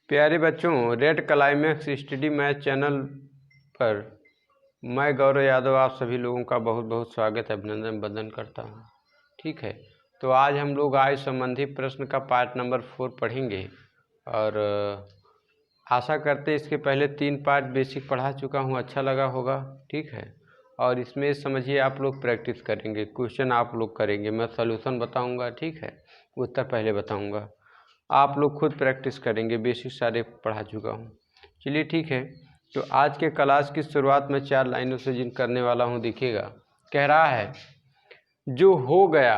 प्यारे बच्चों, red climax study math channel पर मैं गौरव यादव आप सभी लोगों का बहुत बहुत स्वागत अभिनंदन वंदन करता हूं। ठीक है, तो आज हम लोग आय संबंधी प्रश्न का पार्ट नंबर 4 पढ़ेंगे और आशा करते इसके पहले 3 पार्ट बेसिक पढ़ा चुका हूं, अच्छा लगा होगा। ठीक है, और इसमें समझिए आप लोग प्रैक्टिस करेंगे, क्वेश्चन आप लोग करेंगे, मैं सॉल्यूशन बताऊँगा। ठीक है, उत्तर पहले बताऊँगा, आप लोग खुद प्रैक्टिस करेंगे, बेसिक सारे पढ़ा चुका हूँ। चलिए ठीक है, तो आज के क्लास की शुरुआत में 4 लाइनों से जिन करने वाला हूँ। देखिएगा, कह रहा है जो हो गया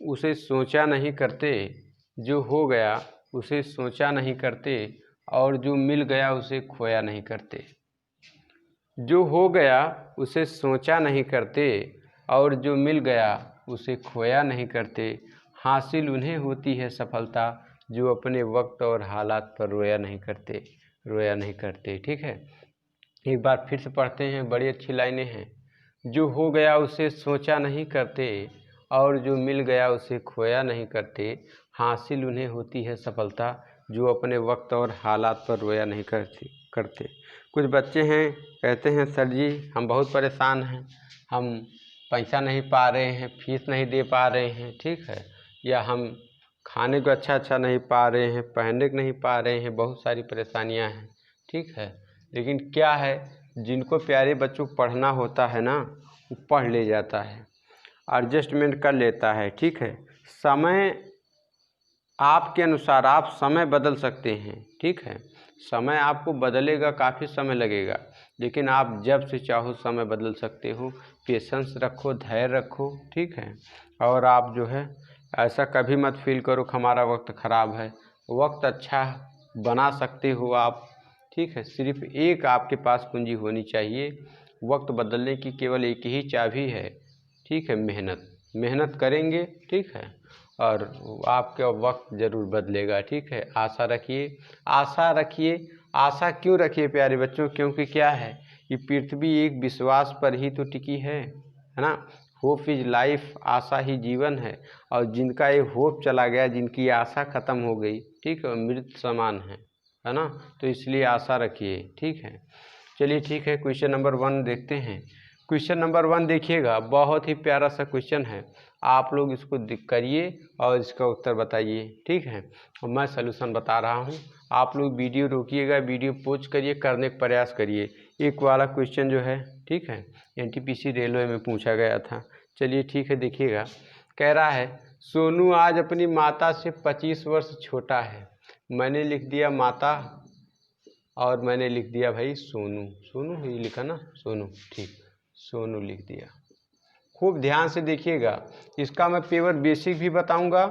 उसे सोचा नहीं करते, जो हो गया उसे सोचा नहीं करते, और जो मिल गया उसे खोया नहीं करते। जो हो गया उसे सोचा नहीं करते, और जो मिल गया उसे खोया नहीं करते। हासिल उन्हें होती है सफलता जो अपने वक्त और हालात पर रोया नहीं करते। ठीक है, एक बार फिर से पढ़ते हैं, बड़ी अच्छी लाइनें हैं। जो हो गया उसे सोचा नहीं करते, और जो मिल गया उसे खोया नहीं करते। हासिल उन्हें होती है सफलता जो अपने वक्त और हालात पर रोया नहीं करते। कुछ बच्चे हैं, कहते हैं सर जी हम बहुत परेशान हैं, हम पैसा नहीं पा रहे हैं, फीस नहीं दे पा रहे हैं। ठीक है, या हम खाने को अच्छा नहीं पा रहे हैं, पहनने को नहीं पा रहे हैं, बहुत सारी परेशानियां हैं। ठीक है, लेकिन क्या है, जिनको प्यारे बच्चों पढ़ना होता है ना, वो पढ़ ले जाता है, एडजस्टमेंट कर लेता है। ठीक है, समय आपके अनुसार आप समय बदल सकते हैं। ठीक है, समय आपको बदलेगा, काफ़ी समय लगेगा, लेकिन आप जब से चाहो समय बदल सकते हो। पेशेंस रखो, धैर्य रखो। ठीक है, और आप जो है ऐसा कभी मत फील करो कि हमारा वक्त ख़राब है, वक्त अच्छा बना सकते हो आप। ठीक है, सिर्फ एक आपके पास पूंजी होनी चाहिए, वक्त बदलने की केवल एक ही चाबी है। ठीक है, मेहनत करेंगे। ठीक है, और आपका वक्त ज़रूर बदलेगा। ठीक है, आशा रखिए। आशा क्यों रखिए प्यारे बच्चों? क्योंकि क्या है, ये पृथ्वी एक विश्वास पर ही तो टिकी है ना। होप इज लाइफ, आशा ही जीवन है, और जिनका ये होप चला गया, जिनकी आशा ख़त्म हो गई, ठीक है, मृत समान है ना। तो इसलिए आशा रखिए। ठीक है, चलिए ठीक है, क्वेश्चन नंबर 1 देखते हैं। क्वेश्चन नंबर 1 देखिएगा, बहुत ही प्यारा सा क्वेश्चन है, आप लोग इसको करिए और इसका उत्तर बताइए। ठीक है, और मैं सलूशन बता रहा हूँ, आप लोग वीडियो रोकिएगा, वीडियो पॉज करिए, करने का प्रयास करिए। एक वाला क्वेश्चन जो है, ठीक है, NTPC रेलवे में पूछा गया था। चलिए ठीक है, देखिएगा, कह रहा है सोनू आज अपनी माता से 25 वर्ष छोटा है। मैंने लिख दिया माता और मैंने लिख दिया भाई सोनू ही लिखा ना, सोनू। ठीक, सोनू लिख दिया। खूब ध्यान से देखिएगा, इसका मैं पेपर बेसिक भी बताऊंगा,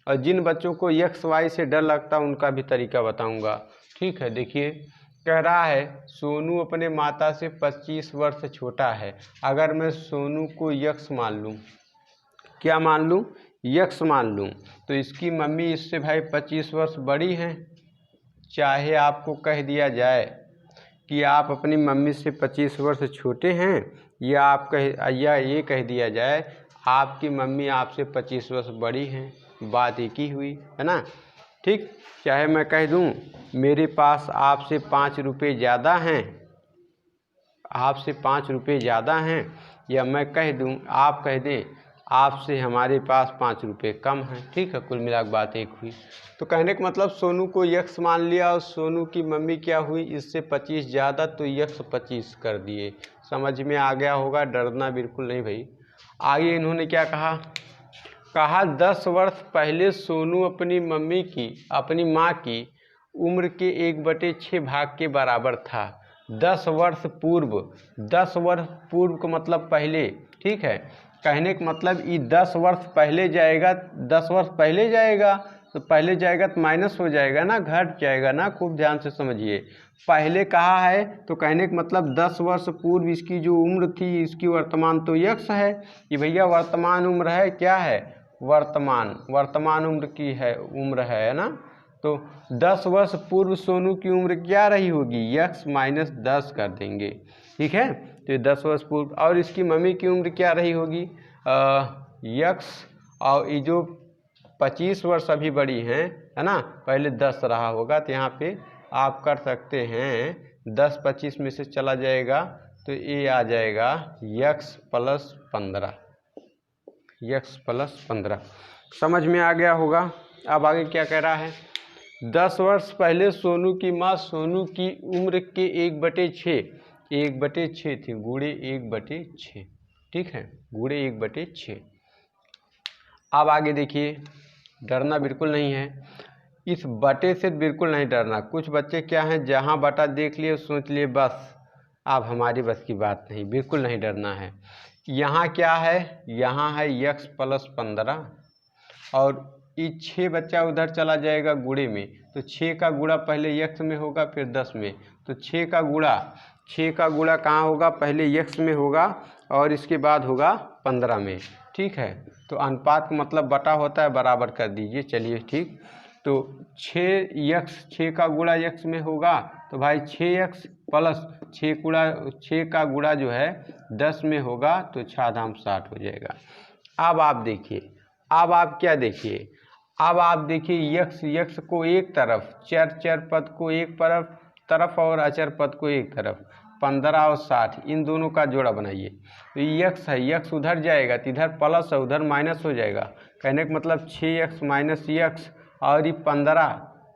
और जिन बच्चों को XY से डर लगता है उनका भी तरीका बताऊंगा। ठीक है, देखिए, कह रहा है सोनू अपने माता से 25 वर्ष छोटा है। अगर मैं सोनू को यक्स मान लूँ, क्या मान लूँ? यक्स मान लूँ, तो इसकी मम्मी इससे भाई 25 वर्ष बड़ी हैं। चाहे आपको कह दिया जाए कि आप अपनी मम्मी से 25 वर्ष छोटे हैं, या ये कह दिया जाए आपकी मम्मी आपसे 25 वर्ष बड़ी हैं, बात एक ही हुई, है ना। ठीक, चाहे मैं कह दूं मेरे पास आपसे 5 रुपये ज़्यादा हैं, आपसे 5 रुपये ज़्यादा हैं, या मैं कह दूं, आप कह दें आपसे हमारे पास 5 रुपये कम हैं। ठीक है, कुल मिला के बात एक हुई। तो कहने का मतलब सोनू को यक्स मान लिया, और सोनू की मम्मी क्या हुई, इससे 25 ज़्यादा, तो यक्स 25 कर दिए। समझ में आ गया होगा, डरना बिल्कुल नहीं भाई। आगे इन्होंने क्या कहा 10 वर्ष पहले सोनू अपनी माँ की उम्र के 1/6 भाग के बराबर था। 10 वर्ष पूर्व, 10 वर्ष पूर्व का मतलब पहले। ठीक है, कहने का मतलब ये 10 वर्ष पहले जाएगा, 10 वर्ष पहले जाएगा, तो पहले जाएगा तो माइनस हो जाएगा ना, घट जाएगा ना। खूब ध्यान से समझिए, पहले कहा है तो कहने का मतलब 10 वर्ष पूर्व इसकी जो उम्र थी, इसकी वर्तमान तो यक्स है, ये भैया वर्तमान उम्र है, क्या है, वर्तमान उम्र की उम्र है ना। तो 10 वर्ष पूर्व सोनू की उम्र क्या रही होगी, यक्स माइनस 10 कर देंगे। ठीक है, तो ये 10 वर्ष पूर्व, और इसकी मम्मी की उम्र क्या रही होगी, यक्स, और ये जो 25 वर्ष अभी बड़ी हैं, है ना, पहले 10 रहा होगा, तो यहाँ पे आप कर सकते हैं 10 25 में से चला जाएगा तो ये आ जाएगा x + 15, x + 15। समझ में आ गया होगा। अब आगे क्या कह रहा है, 10 वर्ष पहले सोनू की माँ सोनू की उम्र के 1/6 थी, गुणे 1/6, ठीक है, गुणे 1/6। अब आगे देखिए, डरना बिल्कुल नहीं है, इस बटे से बिल्कुल नहीं डरना। कुछ बच्चे क्या हैं, जहाँ बटा देख लिए सोच लिए बस अब हमारी बस की बात नहीं, बिल्कुल नहीं डरना है। यहाँ क्या है, यहाँ है x + 15 और ये 6 बच्चा उधर चला जाएगा गुणे में, तो 6 का गुणा पहले x में होगा फिर 10 में, तो 6 का गुणा कहाँ होगा, पहले x में होगा और इसके बाद होगा 15 में, ठीक है। तो अनुपात का मतलब बटा होता है, बराबर कर दीजिए। चलिए ठीक, तो 6 का गुणा x में होगा तो भाई 6x + 6 का गुणा जो है 10 में होगा तो 6 दाम 60 हो जाएगा। अब आप देखिए, अब आप क्या देखिए, अब आप देखिए x को एक तरफ, चर पद को एक तरफ और अचर पद को एक तरफ, 15 और 60 इन दोनों का जोड़ा बनाइए। तो x है, x उधर जाएगा तो इधर प्लस है उधर माइनस हो जाएगा। कहने का मतलब 6x - x और ये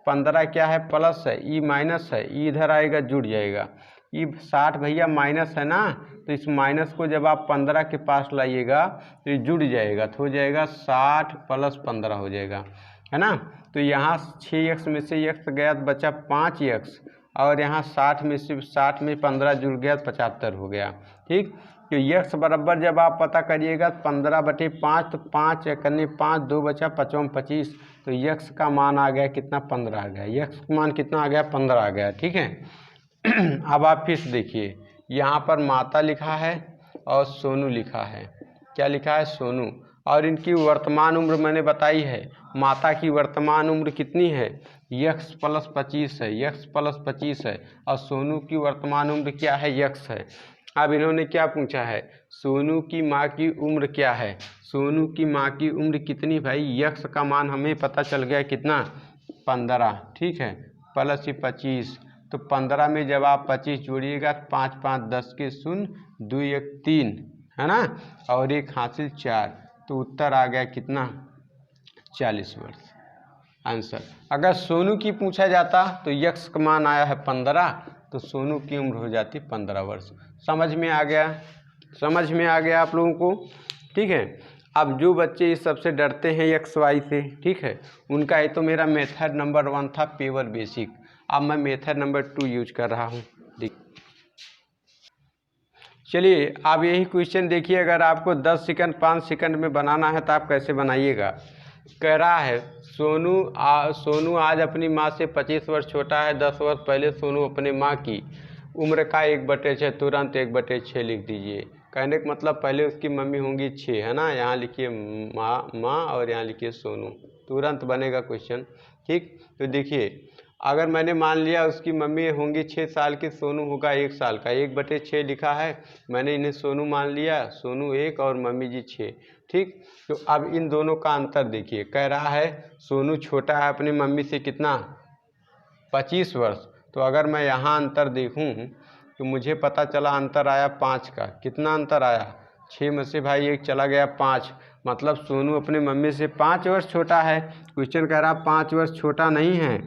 15 क्या है, प्लस है, ये माइनस है, ये इधर आएगा जुड़ जाएगा। ये 60 भैया माइनस है ना, तो इस माइनस को जब आप 15 के पास लाइएगा तो ये जुड़ जाएगा, तो हो जाएगा 60 + 15 हो जाएगा, है ना। तो यहाँ 6x में से x गया तो बचा 5x और यहाँ 60 में से 60 में 15 जुड़ गया 75 हो गया, ठीक। तो x बराबर जब आप पता करिएगा 15/5, तो 5 करने 5, 2 बचा 5 25, तो x का मान आ गया कितना, 15 आ गया। x का मान कितना आ गया, 15 आ गया, ठीक है। अब आप फिर से देखिए, यहाँ पर माता लिखा है और सोनू लिखा है। क्या लिखा है, सोनू, और इनकी वर्तमान उम्र मैंने बताई है। माता की वर्तमान उम्र कितनी है, x + 25 है, x + 25 है, और सोनू की वर्तमान उम्र क्या है, x है। अब इन्होंने क्या पूछा है, सोनू की माँ की उम्र क्या है, सोनू की माँ की उम्र कितनी, भाई x का मान हमें पता चल गया कितना, 15, ठीक है, प्लस ये 25, तो 15 में जब आप 25 जोड़िएगा 5 5 10 के 0, 2 1 3, है ना, और एक हासिल 4, तो उत्तर आ गया कितना, 40 वर्ष आंसर। अगर सोनू की पूछा जाता तो x का मान आया है 15, तो सोनू की उम्र हो जाती 15 वर्ष। समझ में आ गया, समझ में आ गया आप लोगों को, ठीक है। अब जो बच्चे इस सबसे डरते हैं XY से, ठीक है, उनका ये तो मेरा मेथड नंबर 1 था, पेवर बेसिक। अब मैं मेथड नंबर 2 यूज कर रहा हूँ। चलिए आप यही क्वेश्चन देखिए, अगर आपको 10 सेकंड 5 सेकंड में बनाना है तो आप कैसे बनाइएगा। कह रहा है सोनू आज अपनी माँ से 25 वर्ष छोटा है। 10 वर्ष पहले सोनू अपने माँ की उम्र का 1/6, तुरंत 1/6 लिख दीजिए। कहने का मतलब पहले उसकी मम्मी होंगी 6, है ना, यहाँ लिखिए माँ और यहाँ लिखिए सोनू, तुरंत बनेगा क्वेश्चन, ठीक। तो देखिए, अगर मैंने मान लिया उसकी मम्मी होंगी 6 साल की, सोनू होगा 1 साल का, 1/6 लिखा है, मैंने इन्हें सोनू मान लिया, सोनू 1 और मम्मी जी 6, ठीक। तो अब इन दोनों का अंतर देखिए, कह रहा है सोनू छोटा है अपनी मम्मी से कितना, 25 वर्ष। तो अगर मैं यहाँ अंतर देखूँ तो मुझे पता चला अंतर आया 5 का। कितना अंतर आया, 6 में से भाई 1 चला गया 5, मतलब सोनू अपनी मम्मी से 5 वर्ष छोटा है। क्वेश्चन कह रहा 5 वर्ष छोटा नहीं है,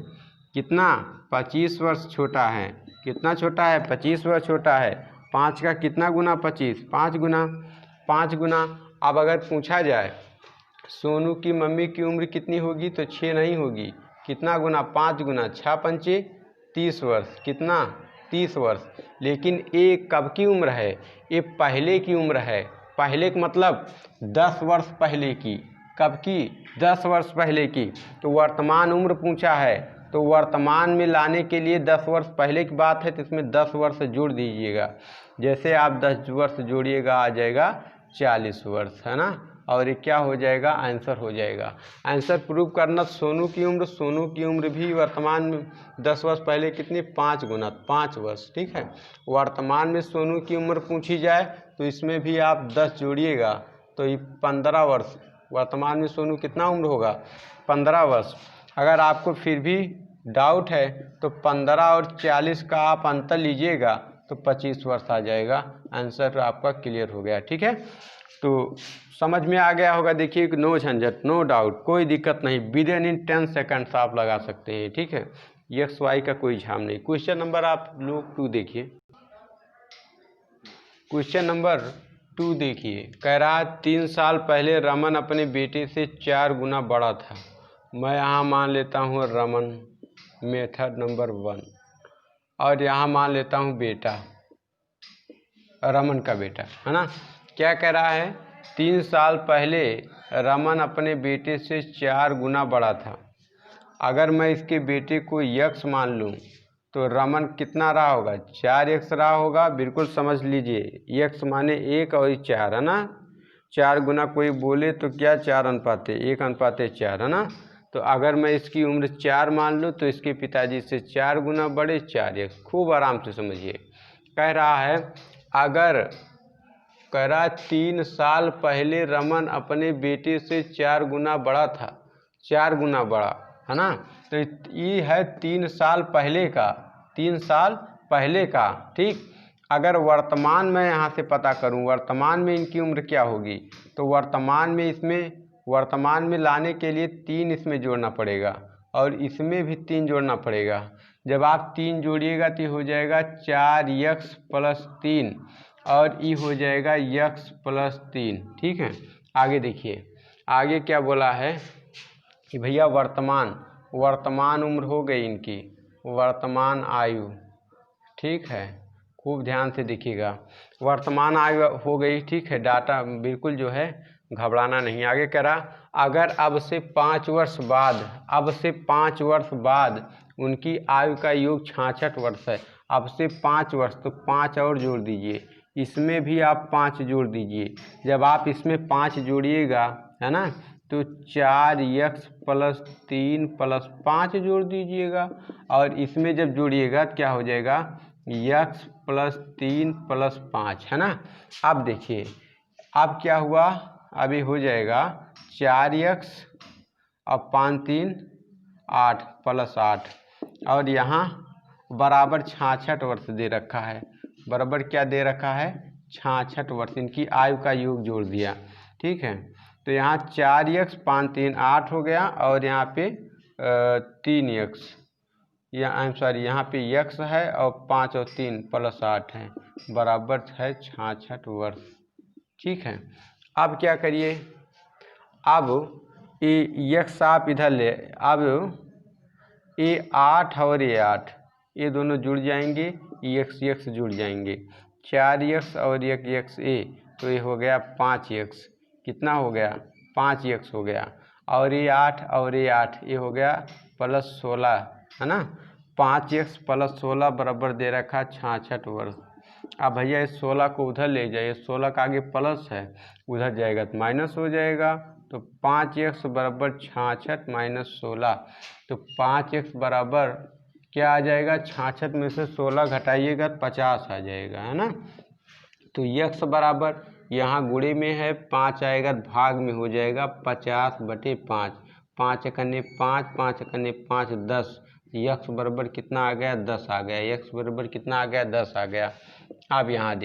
कितना, 25 वर्ष छोटा है। कितना छोटा है, 25 वर्ष छोटा है। 5 का कितना गुना 25, 5 गुना। अब अगर पूछा जाए सोनू की मम्मी की उम्र कितनी होगी, तो 6 नहीं होगी, कितना गुना, 5 गुना, 6 पंचे 30 वर्ष, कितना, 30 वर्ष। लेकिन ये कब की उम्र है, ये पहले की उम्र है। पहले का मतलब 10 वर्ष पहले की, कब की, 10 वर्ष पहले की। तो वर्तमान उम्र पूछा है, तो वर्तमान में लाने के लिए 10 वर्ष पहले की बात है, तो इसमें 10 वर्ष जोड़ दीजिएगा। जैसे आप 10 वर्ष जोड़िएगा आ जाएगा 40 वर्ष, है ना, और ये क्या हो जाएगा, आंसर हो जाएगा। आंसर प्रूव करना, सोनू की उम्र भी वर्तमान में 10 वर्ष पहले कितनी, 5 गुना 5 वर्ष, ठीक है। वर्तमान में सोनू की उम्र पूछी जाए तो इसमें भी आप 10 जोड़िएगा तो ये 15 वर्ष। वर्तमान में सोनू कितना उम्र होगा, 15 वर्ष। अगर आपको फिर भी डाउट है तो 15 और 40 का आप अंतर लीजिएगा तो 25 वर्ष आ जाएगा। आंसर आपका क्लियर हो गया। ठीक है, तो समझ में आ गया होगा। देखिए नो झंझट, नो डाउट, कोई दिक्कत नहीं, विदिन इन 10 सेकंड्स आप लगा सकते हैं। ठीक है, एक्स वाई का कोई झाम नहीं। क्वेश्चन नंबर आप लोग 2 देखिए। क्वेश्चन नंबर 2 देखिए, कह रहा 3 साल पहले रमन अपने बेटे से 4 गुना बड़ा था। मैं यहाँ मान लेता हूँ रमन, मेथड नंबर 1, और यहाँ मान लेता हूँ बेटा, रमन का बेटा, है ना। क्या कह रहा है, 3 साल पहले रमन अपने बेटे से 4 गुना बड़ा था। अगर मैं इसके बेटे को यक्स मान लूँ तो रमन कितना रहा होगा, 4x रहा होगा। बिल्कुल समझ लीजिए, यक्स माने 1 और 4, है ना। 4 गुना कोई बोले तो क्या 4 अनुपाते 1 अनुपाते 4, है ना। तो अगर मैं इसकी उम्र 4 मान लूँ तो इसके पिताजी से 4 गुना बड़े 4x। खूब आराम से समझिए। कह रहा है अगर 3 साल पहले रमन अपने बेटे से 4 गुना बड़ा था, 4 गुना बड़ा, है ना। तो ये है 3 साल पहले का, 3 साल पहले का। ठीक, अगर वर्तमान में यहाँ से पता करूँ वर्तमान में इनकी उम्र क्या होगी, तो वर्तमान में इसमें वर्तमान में लाने के लिए 3 इसमें जोड़ना पड़ेगा और इसमें भी 3 जोड़ना पड़ेगा। जब आप 3 जोड़िएगा तो हो जाएगा 4x + 3 और ये हो जाएगा x + 3। ठीक है, आगे देखिए, आगे क्या बोला है कि भैया वर्तमान उम्र हो गई इनकी, वर्तमान आयु। ठीक है, खूब ध्यान से देखिएगा, वर्तमान आयु हो गई। ठीक है, डाटा बिल्कुल जो है घबराना नहीं। आगे कह रहा अगर अब से 5 वर्ष बाद उनकी आयु का योग 66 वर्ष है। अब से 5 वर्ष, तो 5 और जोड़ दीजिए, इसमें भी आप 5 जोड़ दीजिए। जब आप इसमें 5 जोड़िएगा, है ना, तो 4x + 3 + 5 जोड़ दीजिएगा और इसमें जब जोड़िएगा क्या हो जाएगा, x + 3 + 5, है ना। अब देखिए अब क्या हुआ, अभी हो जाएगा 4x और 5 3 8 + 8 और यहाँ बराबर 66 वर्ष दे रखा है। बराबर क्या दे रखा है, 66 वर्ष। इनकी आयु का योग जोड़ दिया। ठीक है, तो यहाँ 4x 5 3 8 हो गया और यहाँ पे 3x, यहाँ पे x है और 5 और 3 + 8 है, बराबर है 66 वर्ष। ठीक है, अब क्या करिए, अब ये x आप इधर ले, अब ये 8 और ये 8 ये दोनों जुड़ जाएंगे, x जुड़ जाएंगे, 4x और 1x तो ये हो गया 5x। कितना हो गया, 5x हो गया। और ये 8 और ये 8 ये हो गया +16, है ना। 5x + 16 बराबर दे रखा 66 वर्ष। अब भैया इस 16 को उधर ले जाइए, 16 का आगे प्लस है, उधर जाएगा तो माइनस हो जाएगा। तो 5x बराबर 66 - 16, तो 5x बराबर क्या आ जाएगा, 66 में से 16 घटाइएगा 50 आ जाएगा, है ना। तो x बराबर यहाँ गुणे में है 5 आएगा, भाग में हो जाएगा 50/5। 5 एकने 5, 5 एकने 5 10। x बराबर कितना आ गया, 10 आ गया। x बराबर कितना आ गया, 10 आ गया। अब यहाँ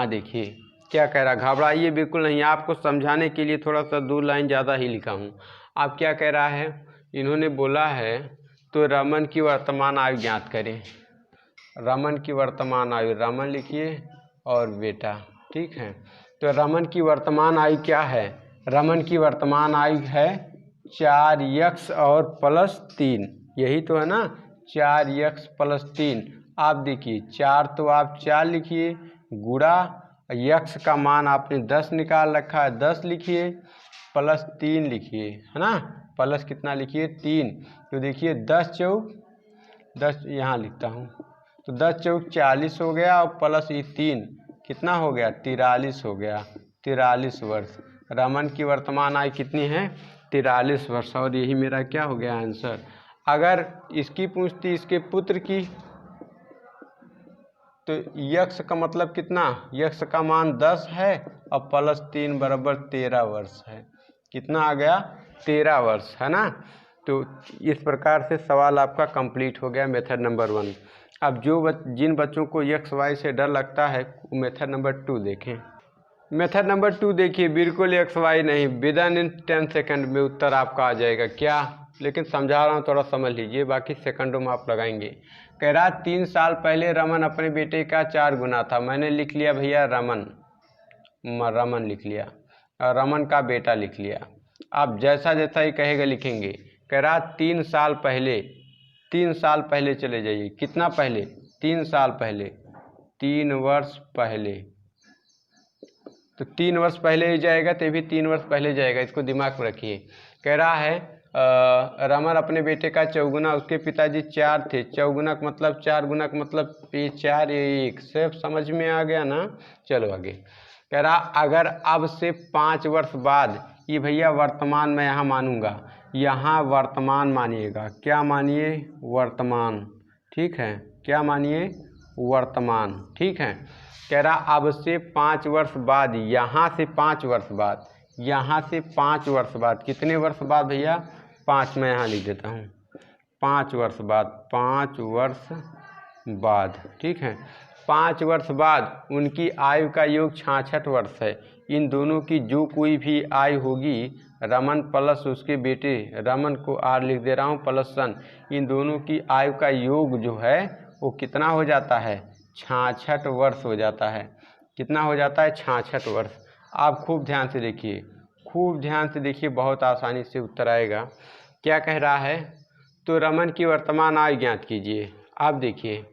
देखिए, क्या कह रहा, घबराइए बिल्कुल नहीं, आपको समझाने के लिए थोड़ा सा 2 लाइन ज़्यादा ही लिखा हूँ। अब क्या कह रहा है, इन्होंने बोला है तो रमन की वर्तमान आयु ज्ञात करें। रमन की वर्तमान आयु, रमन लिखिए और बेटा। ठीक है, तो रमन की वर्तमान आयु क्या है, रमन की वर्तमान आयु है 4x और +3, यही तो है ना, 4x + 3। आप देखिए 4 तो आप 4 लिखिए, गुणा x का मान आपने 10 निकाल रखा है, 10 लिखिए, +3 लिखिए, है ना, प्लस कितना लिखिए 3। तो देखिए 10 चौक 10, यहाँ लिखता हूँ, तो 10 चौक 40 हो गया और प्लस ये 3 कितना हो गया, 43 हो गया, 43 वर्ष। रमन की वर्तमान आयु कितनी है, 43 वर्ष। और यही मेरा क्या हो गया आंसर। अगर इसकी पूछती इसके पुत्र की, तो यक्ष का मतलब कितना, यक्ष का मान 10 है और +3 बराबर 13 वर्ष है। कितना आ गया, 13 वर्ष, है ना। तो इस प्रकार से सवाल आपका कंप्लीट हो गया मेथड नंबर 1। अब जिन बच्चों को एक्स वाई से डर लगता है वो मेथड नंबर 2 देखें। मेथड नंबर 2 देखिए, बिल्कुल एक्स वाई नहीं, विदिन इन 10 सेकंड में उत्तर आपका आ जाएगा। क्या, लेकिन समझा रहा हूँ, थोड़ा समझ लीजिए, बाकी सेकंडों में आप लगाएंगे। कह रहा 3 साल पहले रमन अपने बेटे का 4 गुना था। मैंने लिख लिया भैया रमन लिख लिया और रमन का बेटा लिख लिया। आप जैसा जैसा ही कहेगा लिखेंगे। कह रहा 3 साल पहले चले जाइए। कितना पहले? 3 साल पहले, 3 वर्ष पहले। तो 3 वर्ष पहले ही जाएगा, तो भी 3 वर्ष पहले जाएगा, इसको दिमाग में रखिए। कह रहा है रमन अपने बेटे का 4 गुना, उसके पिताजी 4 थे। 4 गुना मतलब 4 गुना मतलब ये 4 ये 1, सब समझ में आ गया ना। चलो आगे। कह रहा अगर अब से 5 वर्ष बाद, ये भैया वर्तमान में यहाँ मानूंगा, यहाँ वर्तमान मानिएगा। क्या मानिए? वर्तमान, ठीक है। क्या मानिए? वर्तमान, ठीक है। कह रहा अब से 5 वर्ष बाद, यहाँ से 5 वर्ष बाद, यहाँ से 5 वर्ष बाद, कितने वर्ष बाद भैया? 5, मैं यहाँ लिख देता हूँ, 5 वर्ष बाद, 5 वर्ष बाद, ठीक है। 5 वर्ष बाद उनकी आयु का योग 66 वर्ष है। इन दोनों की जो कोई भी आयु होगी, रमन प्लस उसके बेटे, रमन को आर लिख दे रहा हूँ, प्लस सन, इन दोनों की आयु का योग जो है वो कितना हो जाता है? 66 वर्ष हो जाता है। कितना हो जाता है? 66 वर्ष। आप खूब ध्यान से देखिए, खूब ध्यान से देखिए, बहुत आसानी से उत्तर आएगा। क्या कह रहा है? तो रमन की वर्तमान आयु ज्ञात कीजिए। आप देखिए,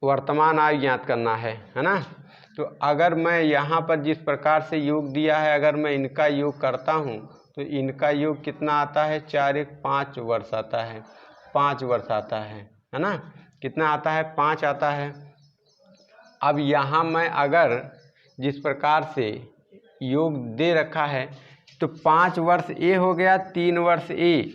वर्तमान आयु ज्ञात करना है ना। तो अगर मैं यहाँ पर जिस प्रकार से योग दिया है, अगर मैं इनका योग करता हूँ तो इनका योग कितना आता है? 4 1 5 वर्ष आता है, 5 वर्ष आता है ना। कितना आता है? 5 आता है। अब यहाँ मैं अगर जिस प्रकार से योग दे रखा है तो 5 वर्ष ए हो गया, 3 वर्ष ए।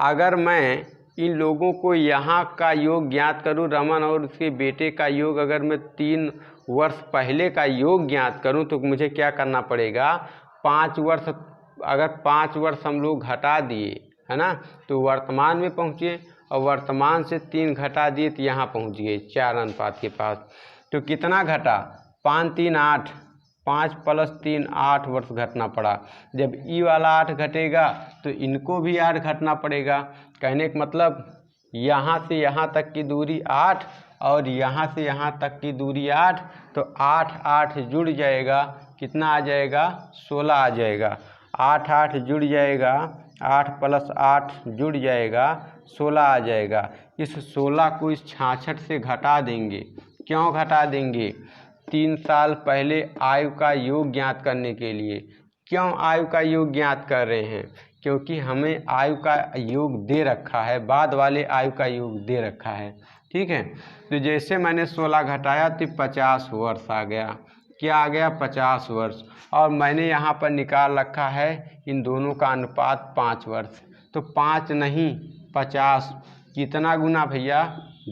अगर मैं इन लोगों को यहाँ का योग ज्ञात करूँ, रमन और उसके बेटे का योग, अगर मैं 3 वर्ष पहले का योग ज्ञात करूँ तो मुझे क्या करना पड़ेगा? 5 वर्ष, अगर 5 वर्ष हम लोग घटा दिए है ना, तो वर्तमान में पहुँचे, और वर्तमान से 3 घटा दिए तो यहाँ पहुँच गए 4 अनुपात के पास। तो कितना घटा? 5 3 8, 5 + 3 8 वर्ष घटना पड़ा। जब ई वाला 8 घटेगा तो इनको भी 8 घटना पड़ेगा। कहने का मतलब यहाँ से यहाँ तक की दूरी 8 और यहाँ से यहाँ तक की दूरी 8, तो 8 8 जुड़ जाएगा, कितना आ जाएगा? 16 आ जाएगा। 8 8 जुड़ जाएगा, 8 + 8 जुड़ जाएगा, 16 आ जाएगा। इस 16 को इस 66 से घटा देंगे। क्यों घटा देंगे? 3 साल पहले आयु का योग ज्ञात करने के लिए। क्यों आयु का योग ज्ञात कर रहे हैं? क्योंकि हमें आयु का योग दे रखा है, बाद वाले आयु का योग दे रखा है, ठीक है। तो जैसे मैंने 16 घटाया तो 50 वर्ष आ गया। क्या आ गया? 50 वर्ष। और मैंने यहाँ पर निकाल रखा है इन दोनों का अनुपात 5 वर्ष। तो 5 नहीं 50, कितना गुना भैया?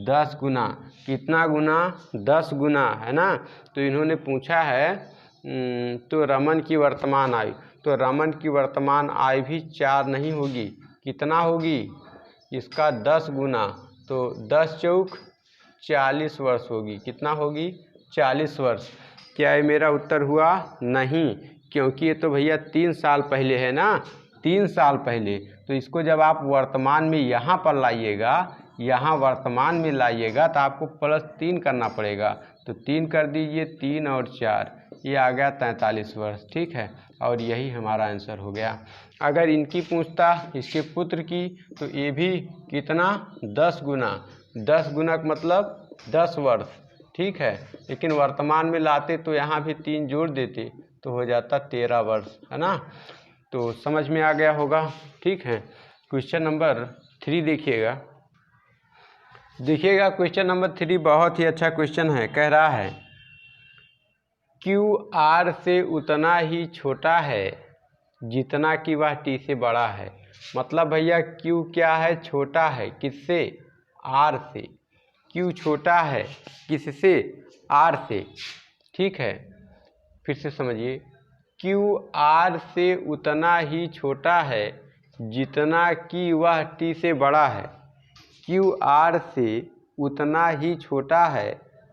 10 गुना। कितना गुना? 10 गुना, है ना। तो इन्होंने पूछा है तो रमन की वर्तमान आयु, तो रमन की वर्तमान आयु भी 4 नहीं होगी, कितना होगी? इसका 10 गुना, तो 10 चौक 40 वर्ष होगी। कितना होगी? 40 वर्ष। क्या ये मेरा उत्तर हुआ? नहीं, क्योंकि ये तो भैया 3 साल पहले है ना, 3 साल पहले। तो इसको जब आप वर्तमान में यहाँ पर लाइएगा, यहाँ वर्तमान में लाइएगा तो आपको +3 करना पड़ेगा। तो 3 कर दीजिए, 3 और 4, ये आ गया 43 वर्ष, ठीक है। और यही हमारा आंसर हो गया। अगर इनकी पूछता इसके पुत्र की, तो ये भी कितना? 10 गुना। 10 गुना का मतलब 10 वर्ष, ठीक है। लेकिन वर्तमान में लाते तो यहाँ भी 3 जोड़ देते तो हो जाता 13 वर्ष, है ना। तो समझ में आ गया होगा, ठीक है। क्वेश्चन नंबर 3 देखिएगा। क्वेश्चन नंबर 3 बहुत ही अच्छा क्वेश्चन है। कह रहा है क्यू आर से उतना ही छोटा है जितना कि वह टी से बड़ा है। मतलब भैया क्यू क्या है? छोटा है। किससे? आर से। क्यू छोटा है किससे? आर से, ठीक है। फिर से समझिए, क्यू आर से उतना ही छोटा है जितना कि वह t से बड़ा है, q r से उतना ही छोटा है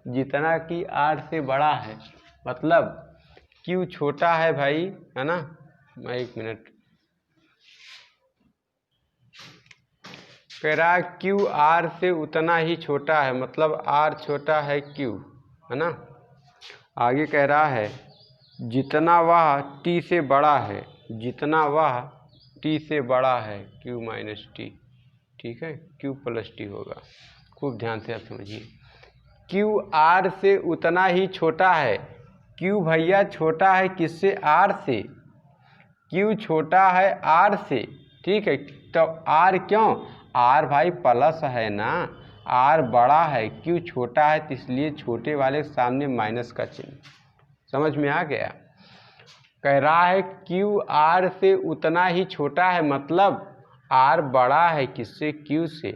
जितना कि r से बड़ा है। मतलब q छोटा है भाई, है ना। मैं 1 मिनट कह रहा है q r से उतना ही छोटा है, मतलब r छोटा है q, है ना। आगे कह रहा है जितना वह t से बड़ा है, जितना वह t से बड़ा है q माइनस टी, ठीक है, q प्लस टी होगा। खूब ध्यान से आप समझिए, q r से उतना ही छोटा है। q भैया छोटा है किससे? r से। q छोटा है r से, ठीक है। तो r क्यों? r भाई प्लस है ना, r बड़ा है, q छोटा है, तो इसलिए छोटे वाले के सामने माइनस का चिन्ह। समझ में आ गया? कह रहा है q r से उतना ही छोटा है, मतलब r बड़ा है किससे? q से।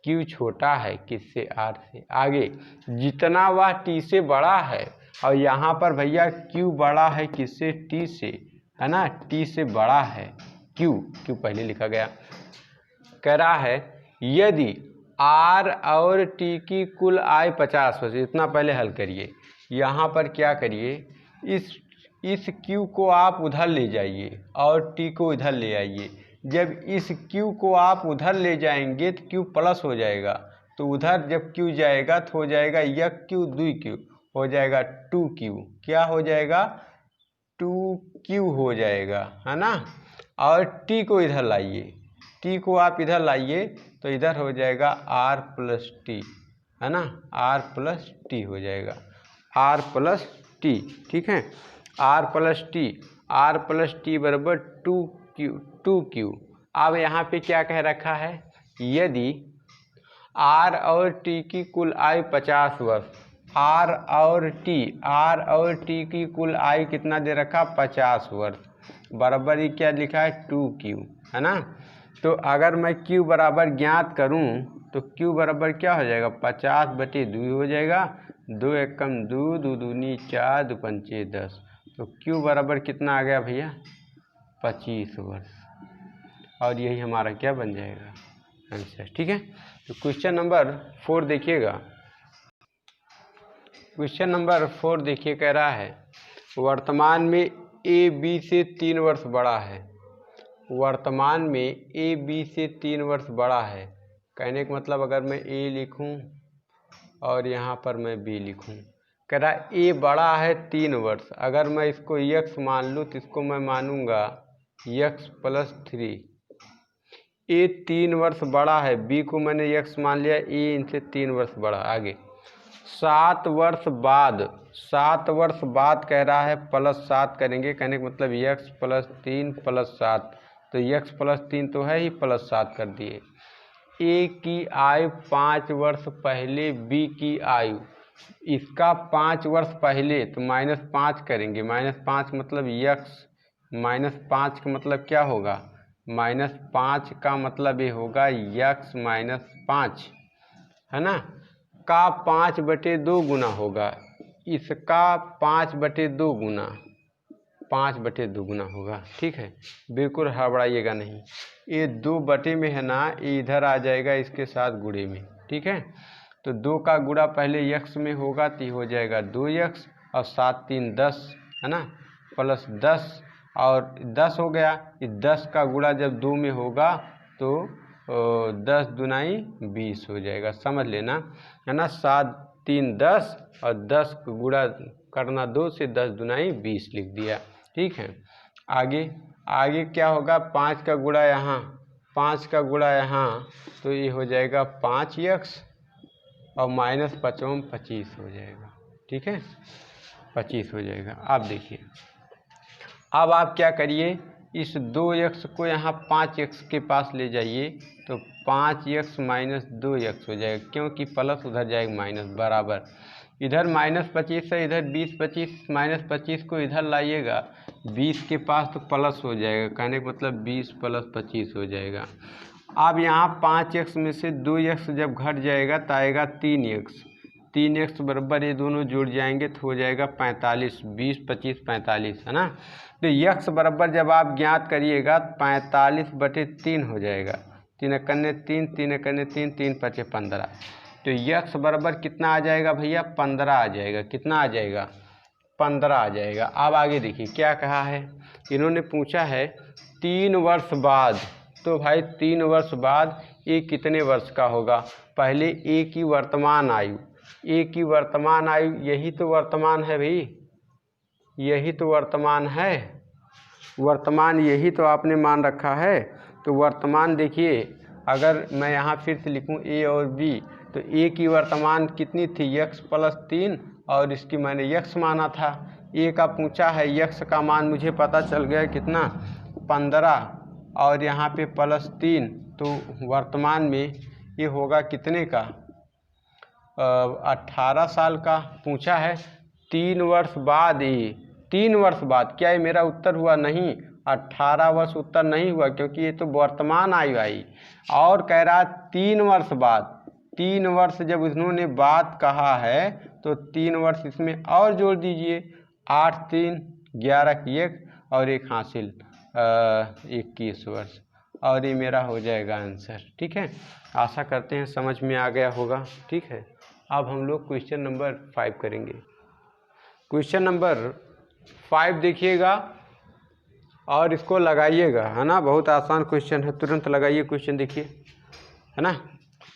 q छोटा है किससे? r से। आगे जितना वह t से बड़ा है, और यहाँ पर भैया q बड़ा है किससे? t से, है ना। t से बड़ा है q पहले लिखा गया। कह रहा है यदि r और t की कुल आय 50%, इतना पहले हल करिए। यहाँ पर क्या करिए, इस q को आप उधर ले जाइए और t को इधर ले आइए। जब इस q को आप उधर ले जाएंगे तो q प्लस हो जाएगा, तो उधर जब q जाएगा तो हो जाएगा 1q 2q, हो जाएगा 2q। क्या हो जाएगा? 2q हो जाएगा, है ना। और t को इधर लाइए, t को आप इधर लाइए तो इधर हो जाएगा r प्लस टी, है ना। r प्लस टी हो जाएगा, r प्लस टी, ठीक है। r प्लस टी बराबर 2q। अब यहाँ पे क्या कह रखा है, यदि r और t की कुल आयु 50 वर्ष, r और t की कुल आयु कितना दे रखा? 50 वर्ष, बराबर ही क्या लिखा है? 2q, है ना। तो अगर मैं q बराबर ज्ञात करूं तो q बराबर क्या हो जाएगा? 50/2 हो जाएगा। 2 एकम 2, 2 दूनी 4, 2 पंचे 10। तो q बराबर कितना आ गया भैया? 25 वर्ष। और यही हमारा क्या बन जाएगा? आंसर, ठीक है। तो क्वेश्चन नंबर 4 देखिएगा। क्वेश्चन नंबर 4 देखिए, कह रहा है वर्तमान में a b से 3 वर्ष बड़ा है। वर्तमान में a b से 3 वर्ष बड़ा है। कहने का मतलब अगर मैं a लिखूं और यहाँ पर मैं b लिखूं, कह रहा है a बड़ा है 3 वर्ष। अगर मैं इसको x मान लूँ तो इसको मैं मानूंगा x प्लस 3। a 3 वर्ष बड़ा है, b को मैंने x मान लिया, a इनसे 3 वर्ष बड़ा। आगे 7 वर्ष बाद कह रहा है +7 करेंगे। कहने का मतलब x प्लस 3 प्लस 7, तो x प्लस 3 तो है ही, प्लस 7 कर दिए। a की आयु 5 वर्ष पहले, b की आयु, इसका 5 वर्ष पहले, तो -5 करेंगे। -5 मतलब x, -5 का मतलब क्या होगा? -5 का मतलब ये होगा x माइनस 5, है ना, का 5/2 गुना होगा। इसका 5/2 गुना, 5/2 गुना होगा, ठीक है। बिल्कुल हड़बड़ाइएगा नहीं, ये 2 बटे में है ना, ये इधर आ जाएगा इसके साथ गुणे में, ठीक है। तो 2 का गुणा पहले x में होगा तो हो जाएगा 2x, और 7 3 10, है ना, प्लस 10 और 10 हो गया। इस 10 का गुणा जब 2 में होगा तो 10 दूनाई 20 हो जाएगा, समझ लेना, है ना। 7 3 10 और 10 का गुणा करना 2 से, 10 दूनाई 20 लिख दिया, ठीक है। आगे क्या होगा? 5 का गुणा यहाँ, 5 का गुणा यहाँ, तो ये हो जाएगा 5x और -5 25 हो जाएगा, ठीक है, 25 हो जाएगा। आप देखिए, अब आप क्या करिए, इस 2x को यहाँ 5x के पास ले जाइए, तो 5x माइनस 2x हो जाएगा, क्योंकि प्लस उधर जाएगा माइनस, बराबर इधर -25 है, इधर 20 25, -25 को इधर लाइएगा, 20 के पास तो प्लस हो जाएगा। कहने का मतलब 20 प्लस 25 हो जाएगा। अब यहाँ 5x में से 2x जब घट जाएगा तो आएगा 3x, 3x बराबर ये दोनों जुड़ जाएंगे तो हो जाएगा 45, 20, 25, 45, है ना। तो x बराबर जब आप ज्ञात करिएगा 45/3 हो जाएगा। 3 एकन्ने 3, 3 एकन्ने 3, 3 पचे 15। तो x बराबर कितना आ जाएगा भैया? 15 आ जाएगा। कितना आ जाएगा? 15 आ जाएगा। अब आगे देखिए क्या कहा है, इन्होंने पूछा है 3 वर्ष बाद। तो भाई 3 वर्ष बाद ये कितने वर्ष का होगा? पहले ए की वर्तमान आयु, ए की वर्तमान आयु, यही तो वर्तमान है भाई, यही तो वर्तमान है, वर्तमान यही तो आपने मान रखा है। तो वर्तमान देखिए, अगर मैं यहाँ फिर से लिखूँ ए और बी, तो ए की वर्तमान कितनी थी? x + 3, और इसकी मैंने x माना था। ए का पूछा है, x का मान मुझे पता चल गया कितना? 15, और यहाँ पे +3, तो वर्तमान में ये होगा कितने का? 18 साल का। पूछा है 3 वर्ष बाद, ये 3 वर्ष बाद, क्या ये मेरा उत्तर हुआ? नहीं, 18 वर्ष उत्तर नहीं हुआ, क्योंकि ये तो वर्तमान आयु आई। और कह रहा 3 वर्ष बाद, 3 वर्ष जब उन्होंने बात कहा है तो 3 वर्ष इसमें और जोड़ दीजिए। 8, 3, 11 की 1 और 1 हासिल 21 वर्ष, और ये मेरा हो जाएगा आंसर। ठीक है, आशा करते हैं समझ में आ गया होगा। ठीक है, अब हम लोग क्वेश्चन नंबर 5 करेंगे। क्वेश्चन नंबर 5 देखिएगा और इसको लगाइएगा, है ना। बहुत आसान क्वेश्चन है, तुरंत लगाइए क्वेश्चन, देखिए, है ना।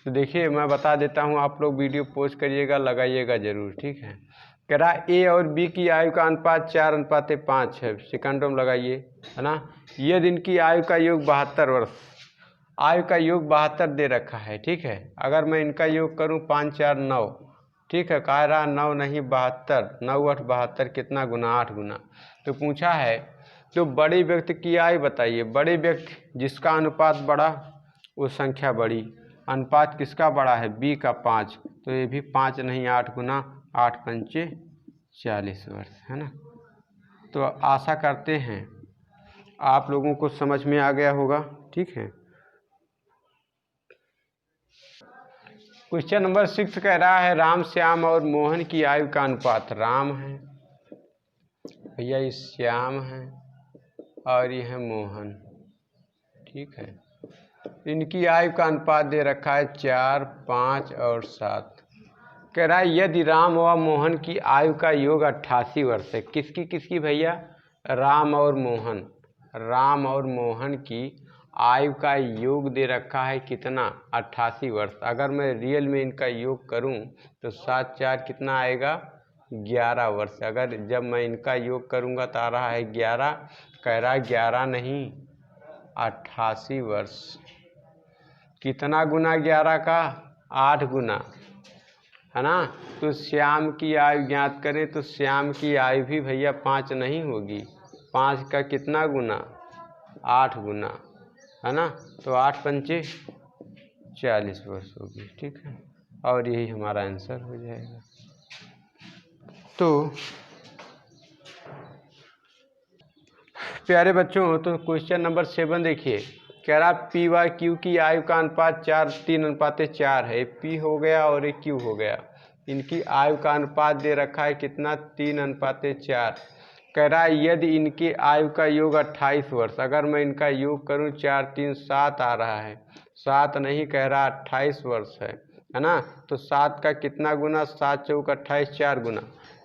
तो देखिए मैं बता देता हूँ, आप लोग वीडियो पॉज करिएगा, लगाइएगा ज़रूर। ठीक है, कह रहा ए और बी की आयु का अनुपात 4:5 है। सेकंडों में लगाइए, है ना। यदि इनकी आयु का योग 72 वर्ष, आयु का योग 72 दे रखा है। ठीक है, अगर मैं इनका योग करूं 5, 4, 9, ठीक है, कह रहा 9 नहीं 72, 9, 8, 72, कितना गुना? 8 गुना। तो पूछा है तो बड़े व्यक्ति की आयु बताइए। बड़े व्यक्ति जिसका अनुपात बड़ा वो संख्या बड़ी, अनुपात किसका बड़ा है? बी का 5, तो ये भी 5 नहीं 8 गुना, 8 पंचे 40 वर्ष, है ना। तो आशा करते हैं आप लोगों को समझ में आ गया होगा। ठीक है, क्वेश्चन नंबर 6 कह रहा है राम, श्याम और मोहन की आयु का अनुपात। राम है भैया, ये श्याम है और ये है मोहन। ठीक है, इनकी आयु का अनुपात दे रखा है 4, 5 और 7। कह रहा है यदि राम व मोहन की आयु का योग 88 वर्ष है। किसकी किसकी भैया? राम और मोहन। राम और मोहन की आयु का योग दे रखा है कितना? 88 वर्ष। अगर मैं रियल में इनका योग करूं तो 7, 4 कितना आएगा? 11 वर्ष। अगर जब मैं इनका योग करूंगा तो आ रहा है 11, कह रहा है 11 नहीं 88 वर्ष। कितना गुना 11 का? 8 गुना, है ना। तो श्याम की आयु ज्ञात करें तो श्याम की आयु भी भैया 5 नहीं होगी, 5 का कितना गुना? 8 गुना, है ना। तो 8 पंचे 40 वर्ष होगी। ठीक है, और यही हमारा आंसर हो जाएगा। तो प्यारे बच्चों, तो क्वेश्चन नंबर 7 देखिए, कह रहा पी वाई क्यू की आयु का अनुपात 3:4 है। पी हो गया और एक क्यू हो गया। इनकी आयु का अनुपात दे रखा है कितना? 3:4। कह रहा है यदि इनकी आयु का योग 28 वर्ष। अगर मैं इनका योग करूं 4, 3, 7 आ रहा है, 7 नहीं, कह रहा 28 वर्ष है ना। तो 7 का कितना गुना? 7 चौक 28, 4 गुना।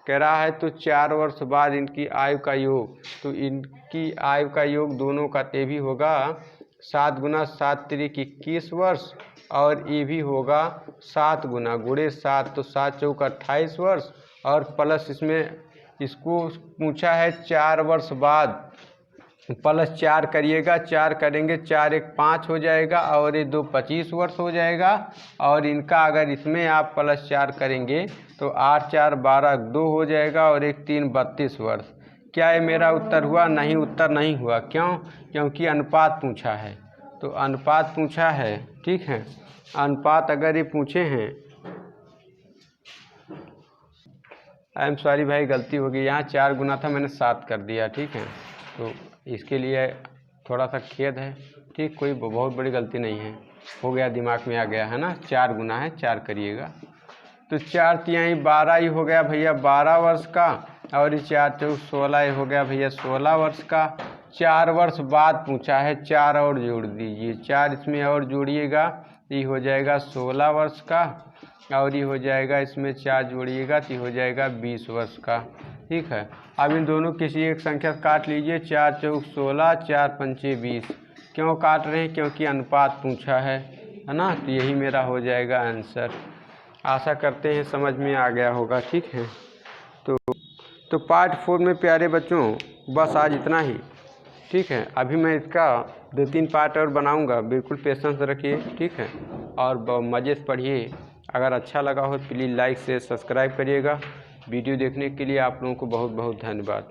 कह रहा है तो 4 वर्ष बाद इनकी आयु का योग, तो इनकी आयु का योग दोनों का ये भी होगा 7 गुना 7 त्रिक 21 वर्ष, और ये भी होगा 7 गुना गुणे 7, तो 7 चौक 28 वर्ष, और प्लस इसमें इसको पूछा है 4 वर्ष बाद, प्लस 4 करिएगा, 4 करेंगे 4 1 5 हो जाएगा, और ये 2 25 वर्ष हो जाएगा। और इनका अगर इसमें आप प्लस 4 करेंगे तो 8 4 12 2 हो जाएगा, और 1 3 32 वर्ष। क्या ये मेरा उत्तर हुआ? नहीं, उत्तर नहीं हुआ। क्यों? क्योंकि अनुपात पूछा है। तो अनुपात पूछा है, ठीक है, अनुपात अगर ये पूछे हैं, आई एम सॉरी भाई, गलती हो गई, यहाँ 4 गुना था, मैंने 7 कर दिया। ठीक है, तो इसके लिए थोड़ा सा खेद है। ठीक, कोई बहुत बड़ी गलती नहीं है, हो गया, दिमाग में आ गया, है ना। 4 गुना है, 4 करिएगा। तो 4 तिहाई 12 ही हो गया भैया 12 वर्ष का, और ये 4 चौक 16 ही हो गया भैया 16 वर्ष का। 4 वर्ष बाद पूछा है, 4 और जोड़ दीजिए, 4 इसमें और जोड़िएगा, ये हो जाएगा 16 वर्ष का, और ये हो जाएगा इसमें 4 जोड़िएगा तो ये हो जाएगा 20 वर्ष का। ठीक है, अब इन दोनों किसी एक संख्या काट लीजिए। 4 चौक 16, 4 पंचे 20। क्यों काट रहे हैं? क्योंकि अनुपात पूछा है ना, तो यही मेरा हो जाएगा आंसर। आशा करते हैं समझ में आ गया होगा। ठीक है, तो पार्ट 4 में प्यारे बच्चों बस आज इतना ही। ठीक है, अभी मैं इसका 2-3 पार्ट और बनाऊंगा, बिल्कुल पेशेंस रखिए। ठीक है, और मज़े से पढ़िए। अगर अच्छा लगा हो प्लीज़ लाइक से सब्सक्राइब करिएगा। वीडियो देखने के लिए आप लोगों को बहुत बहुत धन्यवाद।